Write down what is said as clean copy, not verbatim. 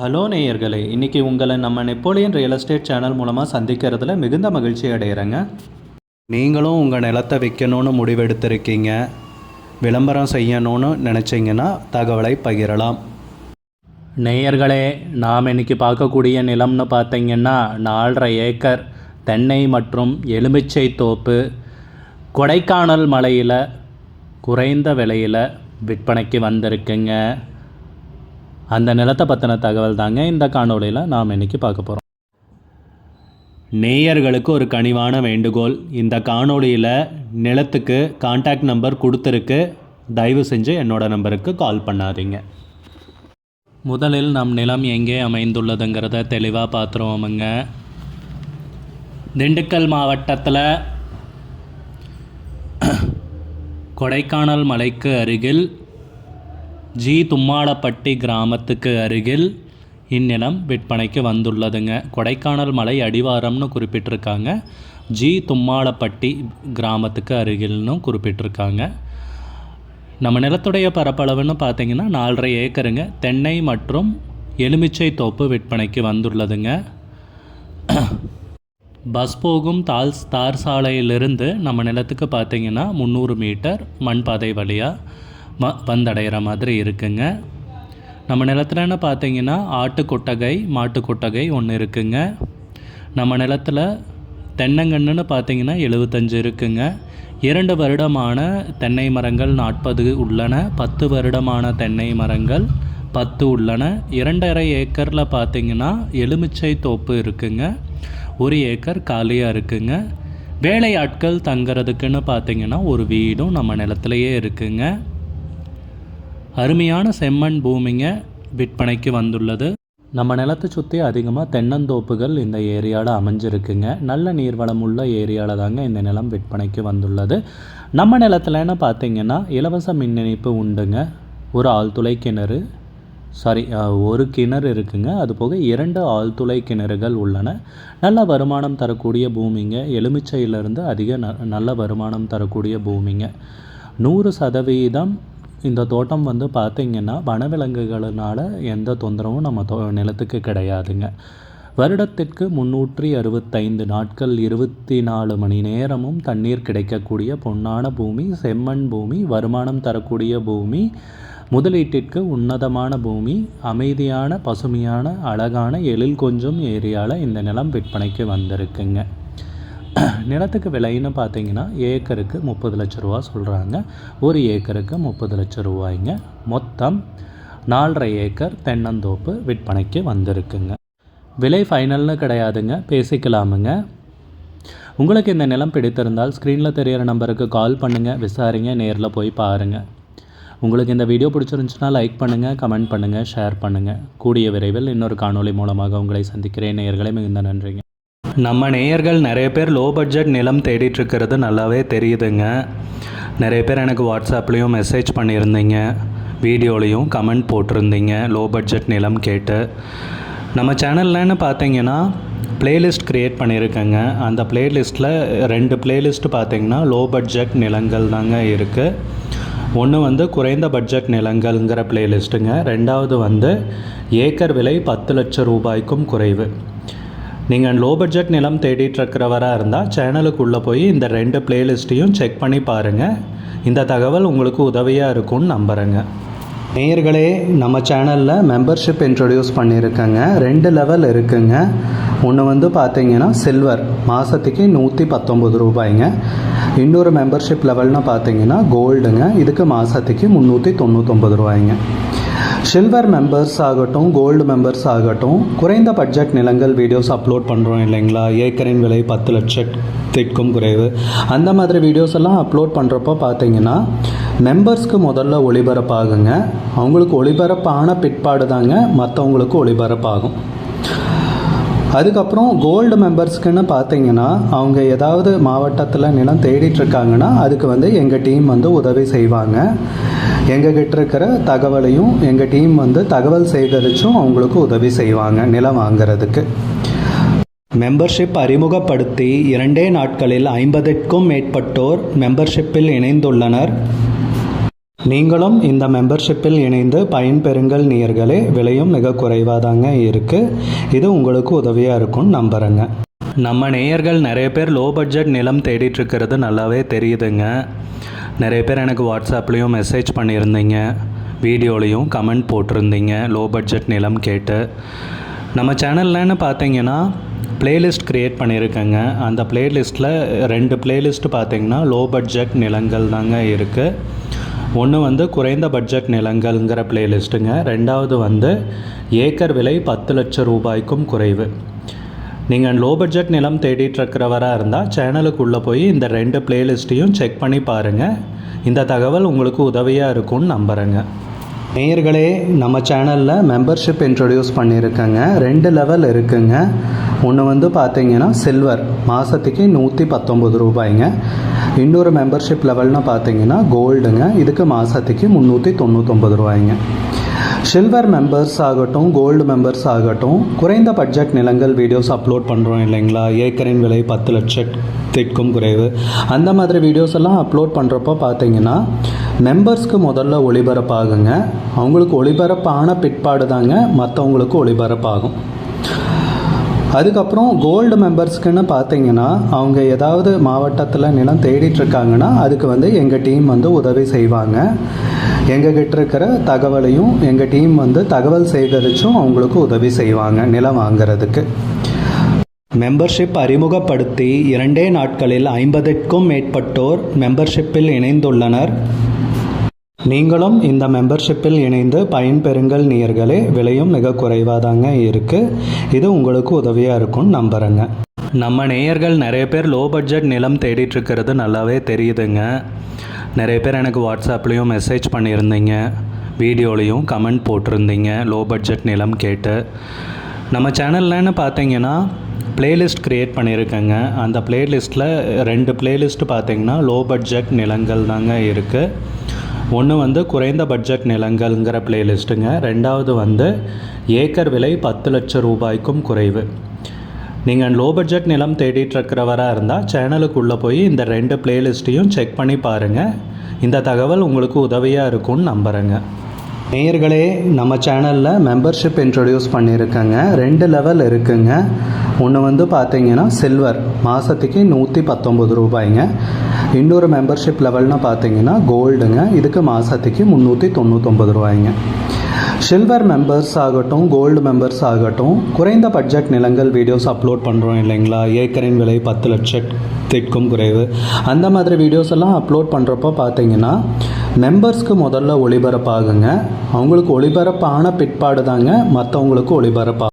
Hello நேயர்களே, இன்றைக்கி உங்களை நம்ம நெப்போலியன் ரியல் எஸ்டேட் சேனல் மூலமாக சந்திக்கிறதுல மிகுந்த மகிழ்ச்சி அடைகிறேங்க. நீங்களும் உங்கள் நிலத்தை விற்கணும்னு முடிவெடுத்திருக்கீங்க, விளம்பரம் செய்யணும்னு நினச்சிங்கன்னா தகவலை பகிரலாம். நேயர்களே, நாம் இன்றைக்கி பார்க்கக்கூடிய நிலம்னு பார்த்தீங்கன்னா 4.5 ஏக்கர் தென்னை மற்றும் எலுமிச்சை தோப்பு கொடைக்கானல் மலையில் குறைந்த விலையில் விற்பனைக்கு வந்திருக்குங்க. அந்த நிலத்தை பற்றின தகவல் தாங்க இந்த காணொலியில் நாம் இன்றைக்கி பார்க்க போகிறோம். நேயர்களுக்கு ஒரு கனிவான வேண்டுகோள், இந்த காணொலியில் நிலத்துக்கு கான்டாக்ட் நம்பர் கொடுத்துருக்கு, தயவு செஞ்சு என்னோடய நம்பருக்கு கால் பண்ணாதீங்க. முதலில் நம் நிலம் எங்கே அமைந்துள்ளதுங்கிறத தெளிவாக பார்த்துருவோமுங்க. திண்டுக்கல் மாவட்டத்தில் கொடைக்கானல் மலைக்கு அருகில் ஜி தும்மாளப்பட்டி கிராமத்துக்கு அருகில் இந்நிலம் விற்பனைக்கு வந்துள்ளதுங்க. கொடைக்கானல் மலை அடிவாரம்னு குறிப்பிட்டிருக்காங்க, ஜி தும்மாளப்பட்டி கிராமத்துக்கு அருகில்னு குறிப்பிட்டிருக்காங்க. நம்ம நிலத்துடைய பரப்பளவுன்னு பார்த்தீங்கன்னா 4.5 ஏக்கருங்க. தென்னை மற்றும் எலுமிச்சை தோப்பு விற்பனைக்கு வந்துள்ளதுங்க. பஸ் போகும் தார் சாலையிலிருந்து நம்ம நிலத்துக்கு பார்த்தீங்கன்னா 300 மீட்டர் மண் பாதை வழியாக வந்தடைகிற மாதிரி இருக்குங்க. நம்ம நிலத்துலன்னு பார்த்தீங்கன்னா ஆட்டு கொட்டகை மாட்டு கொட்டகை ஒன்று இருக்குங்க. நம்ம நிலத்தில் தென்னங்கன்றுன்னு பார்த்தீங்கன்னா 75 இருக்குங்க. 2 வருடமான தென்னை மரங்கள் 40 உள்ளன. 10 வருடமான தென்னை மரங்கள் 10 உள்ளன. 2.5 ஏக்கரில் பார்த்தீங்கன்னா எலுமிச்சை தோப்பு இருக்குங்க. 1 ஏக்கர் காலியாக இருக்குங்க. வேலை ஆட்கள் தங்கிறதுக்குன்னு பார்த்தீங்கன்னா ஒரு வீடும் நம்ம நிலத்திலேயே இருக்குங்க. அருமையான செம்மண் பூமிங்க விற்பனைக்கு வந்துள்ளது. நம்ம நிலத்தை சுற்றி அதிகமாக தென்னந்தோப்புகள் இந்த ஏரியாவில் அமைஞ்சிருக்குங்க. நல்ல நீர்வளம் உள்ள ஏரியாவில் தாங்க இந்த நிலம் விற்பனைக்கு வந்துள்ளது. நம்ம நிலத்தில்னு பார்த்தீங்கன்னா இலவச மின் இணைப்பு உண்டுங்க. ஒரு ஆழ்துளை கிணறு ஒரு கிணறு இருக்குங்க. அதுபோக 2 ஆழ்துளை கிணறுகள் உள்ளன. நல்ல வருமானம் தரக்கூடிய பூமிங்க. எலுமிச்சையிலிருந்து அதிக நல்ல வருமானம் தரக்கூடிய பூமிங்க. 100% இந்த தோட்டம் பார்த்திங்கன்னா வனவிலங்குகளினால் எந்த தொந்தரவும் நம்ம நிலத்துக்கு கிடையாதுங்க. வருடத்திற்கு 365 நாட்கள் 24 மணி நேரமும் தண்ணீர் கிடைக்கக்கூடிய பொன்னான பூமி, செம்மண் பூமி, வருமானம் தரக்கூடிய பூமி, முதலீட்டிற்கு உன்னதமான பூமி, அமைதியான பசுமையான அழகான எழில் கொஞ்சம் ஏரியாவில் இந்த நிலம் விற்பனைக்கு வந்திருக்குங்க. நிலத்துக்கு விலைன்னு பார்த்தீங்கன்னா ஏக்கருக்கு 30 லட்ச ரூபா சொல்கிறாங்க. 1 ஏக்கருக்கு 30 லட்ச ரூபாய்ங்க. மொத்தம் 4.5 ஏக்கர் தென்னந்தோப்பு விற்பனைக்கு வந்திருக்குங்க. விலை ஃபைனல்னு கிடையாதுங்க, பேசிக்கலாமுங்க. உங்களுக்கு இந்த நிலம் பிடித்திருந்தால் ஸ்க்ரீனில் தெரிகிற நம்பருக்கு கால் பண்ணுங்கள், விசாரிங்க, நேரில் போய் பாருங்கள். உங்களுக்கு இந்த வீடியோ பிடிச்சிருந்துச்சுன்னா லைக் பண்ணுங்கள், கமெண்ட் பண்ணுங்கள், ஷேர் பண்ணுங்கள். கூடிய விரைவில் இன்னொரு காணொலி மூலமாக உங்களை சந்திக்கிறேன். நேயர்களே, மிகுந்த நன்றிங்க. நம்ம நேயர்கள் நிறைய பேர் லோ பட்ஜெட் நிலம் தேடிட்டுருக்கிறது நல்லாவே தெரியுதுங்க. நிறைய பேர் எனக்கு வாட்ஸ்அப்லேயும் மெசேஜ் பண்ணியிருந்தீங்க, வீடியோலையும் கமெண்ட் போட்டிருந்தீங்க லோ பட்ஜெட் நிலம் கேட்டு. நம்ம சேனல்லன்னு பார்த்தீங்கன்னா ப்ளேலிஸ்ட் க்ரியேட் பண்ணியிருக்கேங்க. அந்த ப்ளேலிஸ்ட்டில் 2 ப்ளேலிஸ்ட்டு பார்த்தீங்கன்னா லோ பட்ஜெட் நிலங்கள் தாங்க இருக்குது. ஒன்று குறைந்த பட்ஜெட் நிலங்கள்ங்கிற ப்ளேலிஸ்ட்டுங்க. 2வது ஏக்கர் விலை 10 லட்சம் ரூபாய்க்கும் குறைவு. நீங்கள் லோ பட்ஜெட் நிலம் தேடிட்டுருக்கிறவராக இருந்தால் சேனலுக்குள்ளே போய் இந்த 2 ப்ளேலிஸ்ட்டையும் செக் பண்ணி பாருங்கள். இந்த தகவல் உங்களுக்கு உதவியாக இருக்கும்னு நம்புகிறேங்க. நேயர்களே, நம்ம சேனலில் மெம்பர்ஷிப் இன்ட்ரடியூஸ் பண்ணியிருக்கேங்க. 2 லெவல் இருக்குங்க. ஒன்று பார்த்தீங்கன்னா சில்வர், மாதத்துக்கு 119 ரூபாய்ங்க. இன்னொரு மெம்பர்ஷிப் லெவல்னு பார்த்தீங்கன்னா கோல்டுங்க. இதுக்கு மாதத்துக்கு 399 ரூபாய்ங்க. சில்வர் மெம்பர்ஸ் ஆகட்டும், கோல்டு மெம்பர்ஸ் ஆகட்டும், குறைந்த பட்ஜெட் நிலங்கள் வீடியோஸ் அப்லோட் பண்ணுறோம் இல்லைங்களா, ஏக்கரின் விலை 10 லட்சத்திற்கும் குறைவு, அந்த மாதிரி வீடியோஸ் எல்லாம் அப்லோட் பண்ணுறப்போ பார்த்தீங்கன்னா மெம்பர்ஸ்க்கு முதல்ல ஒளிபரப்பாகுங்க. அவங்களுக்கு ஒளிபரப்பான பிற்பாடு தாங்க மற்றவங்களுக்கு ஒளிபரப்பாகும். அதுக்கப்புறம் கோல்டு மெம்பர்ஸ்க்குன்னு பார்த்தீங்கன்னா அவங்க ஏதாவது மாவட்டத்தில் நிலம் தேடிட்டுருக்காங்கன்னா அதுக்கு எங்கள் டீம் உதவி செய்வாங்க. எங்ககிட்ட இருக்கிற தகவலையும் எங்கள் டீம் தகவல் சேகரித்தும் அவங்களுக்கு உதவி செய்வாங்க நிலம் வாங்கிறதுக்கு. மெம்பர்ஷிப் அறிமுகப்படுத்தி 2 நாட்களில் 50க்கும் மேற்பட்டோர் மெம்பர்ஷிப்பில் இணைந்துள்ளனர். நீங்களும் இந்த மெம்பர்ஷிப்பில் இணைந்து பயன்பெறுங்கள் நேயர்களே. விலையும் மிக குறைவாக தாங்க இருக்குது. இது உங்களுக்கு உதவியாக இருக்கும்னு நம்புகிறேங்க. நம்ம நேயர்கள் நிறைய பேர் லோ பட்ஜெட் நிலம் தேடிட்டுருக்கிறது நல்லாவே தெரியுதுங்க. நிறைய பேர் எனக்கு வாட்ஸ்அப்லேயும் மெசேஜ் பண்ணியிருந்தீங்க, வீடியோலையும் கமெண்ட் போட்டிருந்தீங்க லோ பட்ஜெட் நிலம் கேட்டு. நம்ம சேனல்லன்னு பார்த்தீங்கன்னா பிளேலிஸ்ட் க்ரியேட் பண்ணியிருக்கேங்க. அந்த பிளேலிஸ்ட்டில் 2 பிளேலிஸ்ட்டு பார்த்தீங்கன்னா லோ பட்ஜெட் நிலங்கள் தாங்க இருக்குது. ஒன்று வந்து குறைந்த பட்ஜெட் நிலங்கள்ங்கிற பிளேலிஸ்ட்டுங்க. ரெண்டாவது வந்து ஏக்கர் விலை 10 லட்சம் ரூபாய்க்கும் குறைவு. நீங்கள் லோ பட்ஜெட் நிலம் தேடிட்டுருக்கிறவராக இருந்தால் சேனலுக்குள்ளே போய் இந்த 2 பிளேலிஸ்ட்டையும் செக் பண்ணி பாருங்கள். இந்த தகவல் உங்களுக்கு உதவியாக இருக்கும்னு நம்புகிறேங்க. நேயர்களே, நம்ம சேனலில் மெம்பர்ஷிப் இன்ட்ரடியூஸ் பண்ணியிருக்கேங்க. 2 லெவல் இருக்குங்க. ஒன்று வந்து பார்த்தீங்கன்னா சில்வர், மாதத்துக்கு 119 ரூபாய்ங்க. இன்னொரு மெம்பர்ஷிப் லெவல்னு பார்த்தீங்கன்னா கோல்டுங்க, இதுக்கு மாதத்துக்கு 399 ரூபாய்ங்க. சில்வர் மெம்பர்ஸ் ஆகட்டும், கோல்டு மெம்பர்ஸ் ஆகட்டும், குறைந்த பட்ஜெட் நிலங்கள் வீடியோஸ் அப்லோட் பண்ணுறோம் இல்லைங்களா, ஏக்கரின் விலை 10 லட்சத்திற்கும் குறைவு, அந்த மாதிரி வீடியோஸ் எல்லாம் அப்லோட் பண்ணுறப்போ பார்த்தீங்கன்னா மெம்பர்ஸ்க்கு முதல்ல ஒளிபரப்பாகுங்க. அவங்களுக்கு ஒளிபரப்பான பிற்பாடு தாங்க மற்றவங்களுக்கு ஒளிபரப்பாகும். அதுக்கப்புறம் கோல்டு மெம்பர்ஸ்க்குன்னு பார்த்தீங்கன்னா அவங்க ஏதாவது மாவட்டத்தில் நிலம் தேடிட்டுருக்காங்கன்னா அதுக்கு வந்து எங்கள் டீம் வந்து உதவி செய்வாங்க. எங்ககிட்ட இருக்கிற தகவலையும் எங்கள் டீம் வந்து தகவல் சேகரித்தும் அவங்களுக்கு உதவி செய்வாங்க நிலம் வாங்கிறதுக்கு. மெம்பர்ஷிப் அறிமுகப்படுத்தி 2 நாட்களில் 50க்கும் மேற்பட்டோர் மெம்பர்ஷிப்பில் இணைந்துள்ளனர். நீங்களும் இந்த மெம்பர்ஷிப்பில் இணைந்து பயன்பெறுங்கள் நேயர்களே. விலையும் மிக குறைவாக தாங்க இருக்குது. இது உங்களுக்கு உதவியாக இருக்கும்னு நம்புகிறேங்க. நம்ம நேயர்கள் நிறைய பேர் லோ பட்ஜெட் நிலம் தேடிட்டுருக்கிறது நல்லாவே தெரியுதுங்க. நிறைய பேர் எனக்கு வாட்ஸ்அப்லேயும் மெசேஜ் பண்ணியிருந்தீங்க, வீடியோலையும் கமெண்ட் போட்டிருந்தீங்க லோ பட்ஜெட் நிலம் கேட்டு. நம்ம சேனல்லன்னு பார்த்தீங்கன்னா பிளேலிஸ்ட் க்ரியேட் பண்ணியிருக்கேங்க. அந்த பிளேலிஸ்ட்டில் 2 பிளேலிஸ்ட்டு பார்த்தீங்கன்னா லோ பட்ஜெட் நிலங்கள் தாங்க இருக்குது. ஒன்று வந்து குறைந்த பட்ஜெட் நிலங்கள்ங்கிற பிளேலிஸ்ட்டுங்க. ரெண்டாவது வந்து ஏக்கர் விலை 10 லட்சம் ரூபாய்க்கும் குறைவு. நீங்கள் லோ பட்ஜெட் நிலம் தேடிட்டுருக்கிறவராக இருந்தால் சேனலுக்குள்ளே போய் இந்த 2 பிளேலிஸ்ட்டையும் செக் பண்ணி பாருங்கள். இந்த தகவல் உங்களுக்கு உதவியாக இருக்கும்னு நம்புகிறேங்க. நேயர்களே, நம்ம சேனலில் மெம்பர்ஷிப் இன்ட்ரடியூஸ் பண்ணியிருக்கேங்க. 2 லெவல் இருக்குங்க. ஒன்று வந்து பார்த்தீங்கன்னா சில்வர், மாதத்துக்கு 119 ரூபாய்ங்க. இன்னொரு மெம்பர்ஷிப் லெவல்னு பார்த்தீங்கன்னா கோல்டுங்க, இதுக்கு மாதத்துக்கு 399 ரூபாய்ங்க. சில்வர் மெம்பர்ஸ் ஆகட்டும், கோல்டு மெம்பர்ஸ் ஆகட்டும், குறைந்த பட்ஜெட் நிலங்கள் வீடியோஸ் அப்லோட் பண்ணுறோம் இல்லைங்களா, ஏக்கரின் விலை 10 லட்சத்திற்கும் குறைவு, அந்த மாதிரி வீடியோஸ் எல்லாம் அப்லோட் பண்ணுறப்போ பார்த்தீங்கன்னா மெம்பர்ஸ்க்கு முதல்ல ஒளிபரப்பாகுங்க. அவங்களுக்கு ஒளிபரப்பான பிற்பாடு தாங்க மற்றவங்களுக்கு ஒளிபரப்பாகும்.